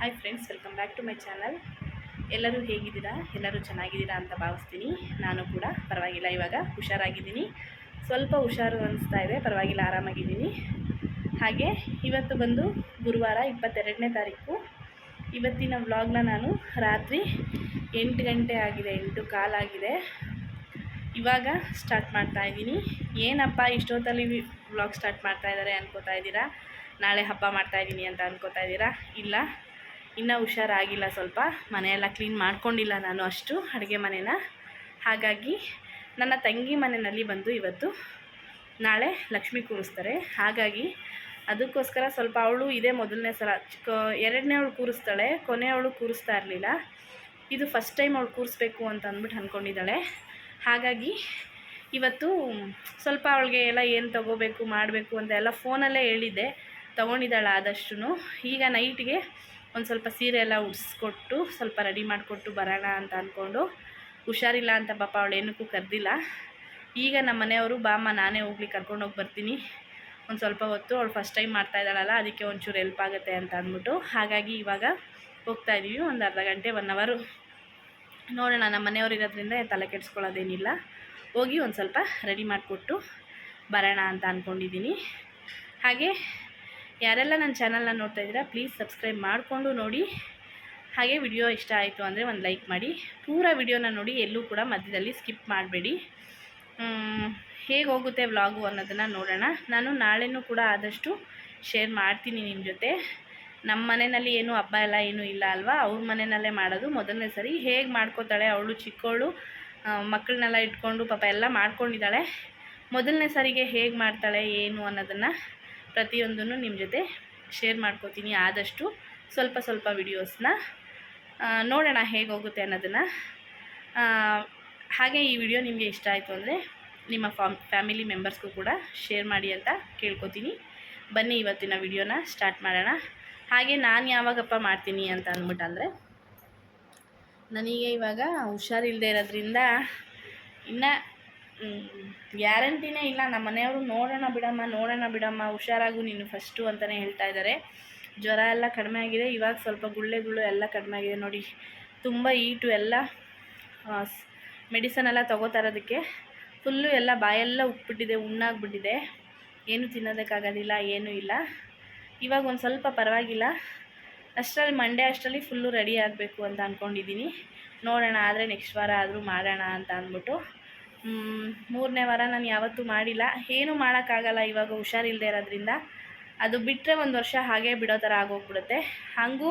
Hi friends, welcome back to my channel. ಎಲ್ಲರೂ ಹೇಗಿದ್ದೀರಾ? ಎಲ್ಲರೂ ಚೆನ್ನಾಗಿದ್ದೀರಾ ಅಂತ ಭಾವಿಸ್ತೀನಿ. ನಾನು ಕೂಡ ಪರವಾಗಿಲ್ಲ, ಇವಾಗ ಹುಷಾರಾಗಿದ್ದೀನಿ. ಸ್ವಲ್ಪ ಹುಷಾರು ಅನಿಸ್ತಾ ಇದೆ, ಪರವಾಗಿಲ್ಲ, ಆರಾಮಾಗಿದ್ದೀನಿ. ಹಾಗೆ ಇವತ್ತು ಬಂದು ಗುರುವಾರ 22ನೇ ತಾರೀಕು. ಇವತ್ತಿನ ವ್ಲಾಗ್ನ ನಾನು ರಾತ್ರಿ 8 ಗಂಟೆ ಆಗಿದೆ, 8 ಕಾಲಾಗಿದೆ, ಇವಾಗ ಸ್ಟಾರ್ಟ್ ಮಾಡ್ತಾ ಇದ್ದೀನಿ. ಏನಪ್ಪ ಇಷ್ಟೊತ್ತಲ್ಲಿ ವ್ಲಾಗ್ ಸ್ಟಾರ್ಟ್ ಮಾಡ್ತಾ ಇದ್ದಾರೆ ಅನ್ಕೋತಾ ಇದ್ದೀರಾ? ನಾಳೆ ಹಬ್ಬ ಮಾಡ್ತಾಯಿದ್ದೀನಿ ಅಂತ ಅನ್ಕೋತಾ ಇದ್ದೀರಾ? ಇಲ್ಲ, ಇನ್ನೂ ಹುಷಾರಾಗಿಲ್ಲ. ಸ್ವಲ್ಪ ಮನೆಯೆಲ್ಲ ಕ್ಲೀನ್ ಮಾಡ್ಕೊಂಡಿಲ್ಲ ನಾನು ಅಷ್ಟು, ಅಡುಗೆ ಮನೆನ. ಹಾಗಾಗಿ ನನ್ನ ತಂಗಿ ಮನೆಯಲ್ಲಿ ಬಂದು ಇವತ್ತು ನಾಳೆ ಲಕ್ಷ್ಮಿ ಕೂರಿಸ್ತಾರೆ. ಹಾಗಾಗಿ ಅದಕ್ಕೋಸ್ಕರ ಸ್ವಲ್ಪ ಅವಳು ಇದೇ ಮೊದಲನೇ ಸಲ, ಎರಡನೇ ಅವಳು ಕೂರಿಸ್ತಾಳೆ, ಕೊನೆಯವಳು ಕೂರಿಸ್ತಾ ಇರಲಿಲ್ಲ. ಇದು ಫಸ್ಟ್ ಟೈಮ್ ಅವಳು ಕೂರಿಸ್ಬೇಕು ಅಂತ ಅಂದ್ಬಿಟ್ಟು ಅಂದ್ಕೊಂಡಿದ್ದಾಳೆ. ಹಾಗಾಗಿ ಇವತ್ತು ಸ್ವಲ್ಪ ಅವಳಿಗೆ ಎಲ್ಲ ಏನು ತೊಗೋಬೇಕು ಮಾಡಬೇಕು ಅಂತ ಎಲ್ಲ ಫೋನಲ್ಲೇ ಹೇಳಿದ್ದೆ, ತೊಗೊಂಡಿದ್ದಾಳೆ ಆದಷ್ಟು. ಈಗ ನೈಟ್ಗೆ ಒಂದು ಸ್ವಲ್ಪ ಸೀರೆ ಎಲ್ಲ ಉಡಿಸ್ಕೊಟ್ಟು ಸ್ವಲ್ಪ ರೆಡಿ ಮಾಡಿಕೊಟ್ಟು ಬರೋಣ ಅಂತ ಅಂದ್ಕೊಂಡು, ಹುಷಾರಿಲ್ಲ ಅಂತ ಪಾಪ ಅವಳು ಏನಕ್ಕೂ ಕರೆದಿಲ್ಲ. ಈಗ ನಮ್ಮ ಮನೆಯವರು ಬಾಮ್ಮ ನಾನೇ ಹೋಗ್ಲಿಕ್ಕೆ ಕರ್ಕೊಂಡೋಗಿ ಬರ್ತೀನಿ, ಒಂದು ಸ್ವಲ್ಪ ಹೊತ್ತು ಅವಳು ಫಸ್ಟ್ ಟೈಮ್ ಮಾಡ್ತಾಯಿದ್ದಾಳಲ್ಲ, ಅದಕ್ಕೆ ಒಂಚೂರು ಹೆಲ್ಪ್ ಆಗುತ್ತೆ ಅಂತ ಅಂದ್ಬಿಟ್ಟು. ಹಾಗಾಗಿ ಇವಾಗ ಹೋಗ್ತಾಯಿದ್ದೀವಿ, ಒಂದು ಅರ್ಧ ಗಂಟೆ 1 ಅವರ್ ನೋಡೋಣ. ನಮ್ಮ ಮನೆಯವರು ಇರೋದ್ರಿಂದ ತಲೆ ಕೆಡಿಸ್ಕೊಳ್ಳೋದೇನಿಲ್ಲ. ಹೋಗಿ ಒಂದು ಸ್ವಲ್ಪ ರೆಡಿ ಮಾಡಿಕೊಟ್ಟು ಬರೋಣ ಅಂತ ಅಂದ್ಕೊಂಡಿದ್ದೀನಿ. ಹಾಗೆ ಯಾರೆಲ್ಲ ನನ್ನ ಚಾನಲ್ನ ನೋಡ್ತಾ ಇದ್ದೀರಾ, ಪ್ಲೀಸ್ ಸಬ್ಸ್ಕ್ರೈಬ್ ಮಾಡಿಕೊಂಡು ನೋಡಿ. ಹಾಗೆ ವಿಡಿಯೋ ಇಷ್ಟ ಆಯಿತು ಅಂದರೆ ಒಂದು ಲೈಕ್ ಮಾಡಿ. ಪೂರ ವಿಡಿಯೋನ ನೋಡಿ, ಎಲ್ಲೂ ಕೂಡ ಮಧ್ಯದಲ್ಲಿ ಸ್ಕಿಪ್ ಮಾಡಬೇಡಿ. ಹೇಗೆ ಹೋಗುತ್ತೆ ವ್ಲಾಗು ಅನ್ನೋದನ್ನು ನೋಡೋಣ. ನಾನು ನಾಳೆನೂ ಕೂಡ ಆದಷ್ಟು ಶೇರ್ ಮಾಡ್ತೀನಿ ನಿಮ್ಮ ಜೊತೆ. ನಮ್ಮ ಮನೆಯಲ್ಲಿ ಏನೂ ಹಬ್ಬ ಎಲ್ಲ ಏನೂ ಇಲ್ಲ ಅಲ್ವಾ, ಅವ್ರ ಮನೆಯಲ್ಲೇ ಮಾಡೋದು ಮೊದಲನೇ ಸರಿ. ಹೇಗೆ ಮಾಡ್ಕೋತಾಳೆ ಅವಳು, ಚಿಕ್ಕವಳು, ಮಕ್ಕಳನ್ನೆಲ್ಲ ಇಟ್ಕೊಂಡು ಪಾಪ ಎಲ್ಲ ಮಾಡ್ಕೊಂಡಿದ್ದಾಳೆ. ಮೊದಲನೇ ಸರಿಗೆ ಹೇಗೆ ಮಾಡ್ತಾಳೆ ಏನು ಅನ್ನೋದನ್ನು ಪ್ರತಿಯೊಂದನ್ನು ನಿಮ್ಮ ಜೊತೆ ಶೇರ್ ಮಾಡ್ಕೋತೀನಿ. ಆದಷ್ಟು ಸ್ವಲ್ಪ ಸ್ವಲ್ಪ ವಿಡಿಯೋಸ್ನ ನೋಡೋಣ ಹೇಗೆ ಹೋಗುತ್ತೆ ಅನ್ನೋದನ್ನು. ಹಾಗೆ ಈ ವಿಡಿಯೋ ನಿಮಗೆ ಇಷ್ಟ ಆಯಿತು ಅಂದರೆ ನಿಮ್ಮ ಫ್ಯಾಮಿಲಿ ಮೆಂಬರ್ಸ್ಗೂ ಕೂಡ ಶೇರ್ ಮಾಡಿ ಅಂತ ಕೇಳ್ಕೊತೀನಿ. ಬನ್ನಿ ಇವತ್ತಿನ ವಿಡಿಯೋನ ಸ್ಟಾರ್ಟ್ ಮಾಡೋಣ. ಹಾಗೆ ನಾನು ಯಾವಾಗಪ್ಪ ಮಾಡ್ತೀನಿ ಅಂತ ಅಂದ್ಬಿಟ್ಟಂದರೆ, ನನಗೆ ಇವಾಗ ಹುಷಾರಿಲ್ಲದೆ ಇರೋದ್ರಿಂದ ಇನ್ನು ಗ್ಯಾರಂಟಿನೇ ಇಲ್ಲ. ನಮ್ಮ ಮನೆಯವರು ನೋಡೋಣ ಬಿಡಮ್ಮ ಹುಷಾರಾಗು ನೀನು ಫಸ್ಟು ಅಂತಲೇ ಹೇಳ್ತಾ ಇದ್ದಾರೆ. ಜ್ವರ ಎಲ್ಲ ಕಡಿಮೆ ಆಗಿದೆ, ಇವಾಗ ಸ್ವಲ್ಪ ಗುಳ್ಳೆಗಳು ಎಲ್ಲ ಕಡಿಮೆ ಆಗಿದೆ ನೋಡಿ. ತುಂಬ ಈಟು ಎಲ್ಲ ಮೆಡಿಸನ್ ಎಲ್ಲ ತೊಗೋತಾ ಇರೋದಕ್ಕೆ ಫುಲ್ಲು ಎಲ್ಲ ಬಾಯೆಲ್ಲ ಉಪ್ಪಿಬಿಟ್ಟಿದೆ, ಉಣ್ಣಾಗ್ಬಿಟ್ಟಿದೆ, ಏನು ತಿನ್ನೋದಕ್ಕಾಗೋದಿಲ್ಲ, ಏನೂ ಇಲ್ಲ. ಇವಾಗ ಒಂದು ಸ್ವಲ್ಪ ಪರವಾಗಿಲ್ಲ. ಅಷ್ಟರಲ್ಲಿ ಮಂಡೇ ಅಷ್ಟರಲ್ಲಿ ಫುಲ್ಲು ರೆಡಿ ಆಗಬೇಕು ಅಂತ ಅಂದ್ಕೊಂಡಿದ್ದೀನಿ. ನೋಡೋಣ, ಆದರೆ ನೆಕ್ಸ್ಟ್ ವಾರ ಆದರೂ ಮಾಡೋಣ ಅಂತ ಅಂದ್ಬಿಟ್ಟು. 3ನೇ ವಾರ ನಾನು ಯಾವತ್ತೂ ಮಾಡಿಲ್ಲ, ಏನೂ ಮಾಡೋಕ್ಕಾಗಲ್ಲ ಇವಾಗ ಹುಷಾರಿಲ್ಲದೆ ಇರೋದ್ರಿಂದ. ಅದು ಬಿಟ್ಟರೆ 1 ವರ್ಷ ಹಾಗೆ ಬಿಡೋ ಥರ ಆಗೋಗ್ಬಿಡುತ್ತೆ. ಹಾಗೂ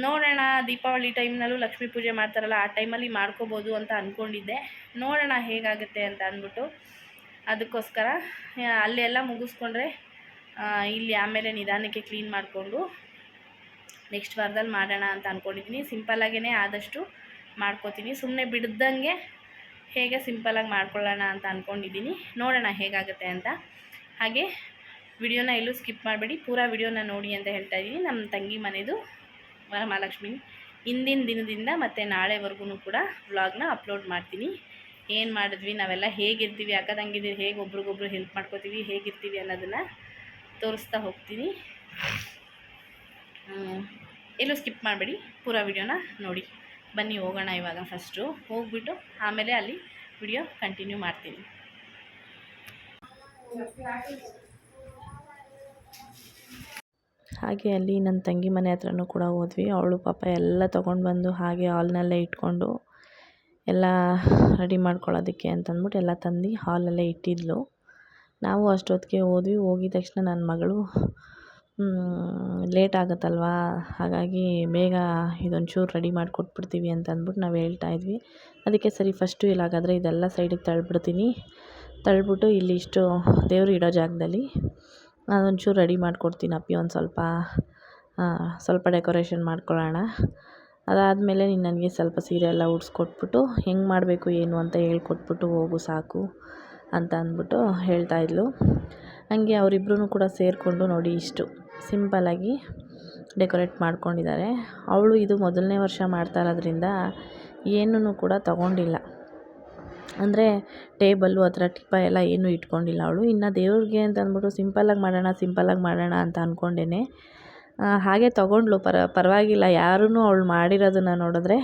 ನೋಡೋಣ, ದೀಪಾವಳಿ ಟೈಮ್ನಲ್ಲೂ ಲಕ್ಷ್ಮೀ ಪೂಜೆ ಮಾಡ್ತಾರಲ್ಲ, ಆ ಟೈಮಲ್ಲಿ ಮಾಡ್ಕೋಬೋದು ಅಂತ ಅಂದ್ಕೊಂಡಿದ್ದೆ. ನೋಡೋಣ ಹೇಗಾಗುತ್ತೆ ಅಂತ ಅಂದ್ಬಿಟ್ಟು. ಅದಕ್ಕೋಸ್ಕರ ಅಲ್ಲೆಲ್ಲ ಮುಗಿಸ್ಕೊಂಡ್ರೆ ಇಲ್ಲಿ ಆಮೇಲೆ ನಿಧಾನಕ್ಕೆ ಕ್ಲೀನ್ ಮಾಡಿಕೊಂಡು ನೆಕ್ಸ್ಟ್ ವಾರದಲ್ಲಿ ಮಾಡೋಣ ಅಂತ ಅಂದ್ಕೊಂಡಿದ್ದೀನಿ. ಸಿಂಪಲ್ಲಾಗೇ ಆದಷ್ಟು ಮಾಡ್ಕೋತೀನಿ, ಸುಮ್ಮನೆ ಬಿಡ್ದಂಗೆ ಹೇಗೆ ಸಿಂಪಲಾಗಿ ಮಾಡ್ಕೊಳ್ಳೋಣ ಅಂತ ಅಂದ್ಕೊಂಡಿದ್ದೀನಿ. ನೋಡೋಣ ಹೇಗಾಗುತ್ತೆ ಅಂತ. ಹಾಗೆ ವಿಡಿಯೋನ ಎಲ್ಲೂ ಸ್ಕಿಪ್ ಮಾಡಬೇಡಿ, ಪೂರಾ ವಿಡಿಯೋನ ನೋಡಿ ಅಂತ ಹೇಳ್ತಾ ಇದ್ದೀನಿ. ನಮ್ಮ ತಂಗಿ ಮನೆಯದು ವರಮಹಾಲಕ್ಷ್ಮಿ ಹಿಂದಿನ ದಿನದಿಂದ ಮತ್ತು ನಾಳೆವರೆಗೂ ಕೂಡ ವ್ಲಾಗ್ನ ಅಪ್ಲೋಡ್ ಮಾಡ್ತೀನಿ. ಏನು ಮಾಡಿದ್ವಿ, ನಾವೆಲ್ಲ ಹೇಗಿರ್ತೀವಿ, ಅಕ್ಕ ತಂಗಿದ್ದೀವಿ ಹೇಗೆ ಒಬ್ರಿಗೊಬ್ರು ಹೆಲ್ಪ್ ಮಾಡ್ಕೋತೀವಿ, ಹೇಗಿರ್ತೀವಿ ಅನ್ನೋದನ್ನು ತೋರಿಸ್ತಾ ಹೋಗ್ತೀನಿ. ಎಲ್ಲೂ ಸ್ಕಿಪ್ ಮಾಡಬೇಡಿ, ಪೂರಾ ವಿಡಿಯೋನ ನೋಡಿ. ಬನ್ನಿ ಹೋಗೋಣ. ಇವಾಗ ಫಸ್ಟು ಹೋಗ್ಬಿಟ್ಟು ಆಮೇಲೆ ಅಲ್ಲಿ ವಿಡಿಯೋ ಕಂಟಿನ್ಯೂ ಮಾಡ್ತೀನಿ. ಹಾಗೆ ಅಲ್ಲಿ ನನ್ನ ತಂಗಿ ಮನೆ ಹತ್ರನೂ ಕೂಡ ಹೋದ್ವಿ. ಅವಳು ಪಾಪ ಎಲ್ಲ ತೊಗೊಂಡು ಬಂದು ಹಾಗೆ ಹಾಲ್ನಲ್ಲೇ ಇಟ್ಕೊಂಡು ಎಲ್ಲ ರೆಡಿ ಮಾಡ್ಕೊಳ್ಳೋದಕ್ಕೆ ಅಂತಂದ್ಬಿಟ್ಟು ಎಲ್ಲ ತಂದು ಹಾಲಲ್ಲೇ ಇಟ್ಟಿದ್ಲು. ನಾವು ಅಷ್ಟೊತ್ತಿಗೆ ಹೋದ್ವಿ. ಹೋಗಿದ ತಕ್ಷಣ ನನ್ನ ಮಗಳು ಲೇಟ್ ಆಗುತ್ತಲ್ವ, ಹಾಗಾಗಿ ಬೇಗ ಇದೊಂಚೂರು ರೆಡಿ ಮಾಡಿಕೊಟ್ಬಿಡ್ತೀವಿ ಅಂತ ಅಂದ್ಬಿಟ್ಟು ನಾವು ಹೇಳ್ತಾಯಿದ್ವಿ. ಅದಕ್ಕೆ ಸರಿ ಫಸ್ಟು ಇಲ್ಲಾಗಾದರೆ ಇದೆಲ್ಲ ಸೈಡಿಗೆ ತಳ್ಳಿಬಿಟ್ಟು ಇಲ್ಲಿ ಇಷ್ಟು ದೇವರು ಇಡೋ ಜಾಗದಲ್ಲಿ ಅದೊಂಚೂರು ರೆಡಿ ಮಾಡಿಕೊಡ್ತೀನಿ ಅಪ್ಪಿ, ಒಂದು ಸ್ವಲ್ಪ ಡೆಕೋರೇಷನ್ ಮಾಡ್ಕೊಳ್ಳೋಣ. ಅದಾದಮೇಲೆ ನೀನು ನನಗೆ ಸ್ವಲ್ಪ ಸೀರೆ ಎಲ್ಲ ಉಡಿಸ್ಕೊಟ್ಬಿಟ್ಟು ಹೆಂಗೆ ಮಾಡಬೇಕು ಏನು ಅಂತ ಹೇಳ್ಕೊಟ್ಬಿಟ್ಟು ಹೋಗು ಸಾಕು ಅಂತ ಅಂದ್ಬಿಟ್ಟು ಹೇಳ್ತಾಯಿದ್ಲು. ಹಾಗೆ ಅವರಿಬ್ಬರೂ ಕೂಡ ಸೇರಿಕೊಂಡು ನೋಡಿ ಇಷ್ಟು ಸಿಂಪಲ್ಲಾಗಿ ಡೆಕೋರೇಟ್ ಮಾಡ್ಕೊಂಡಿದ್ದಾರೆ. ಅವಳು ಇದು ಮೊದಲನೇ ವರ್ಷ ಮಾಡ್ತಾ ಇರೋದ್ರಿಂದ ಏನೂ ಕೂಡ ತಗೊಂಡಿಲ್ಲ, ಅಂದರೆ ಟೇಬಲ್ಲು ಆ ಥರ ಟಿಪ್ಪ ಎಲ್ಲ ಏನೂ ಇಟ್ಕೊಂಡಿಲ್ಲ ಅವಳು. ಇನ್ನು ದೇವ್ರಿಗೆ ಅಂತ ಅಂದ್ಬಿಟ್ಟು ಸಿಂಪಲ್ಲಾಗಿ ಮಾಡೋಣ ಅಂತ ಅಂದ್ಕೊಂಡೇ ಹಾಗೆ ತೊಗೊಂಡ್ಳು. ಪರವಾಗಿಲ್ಲ, ಯಾರೂ ಅವಳು ಮಾಡಿರೋದನ್ನು ನೋಡಿದ್ರೆ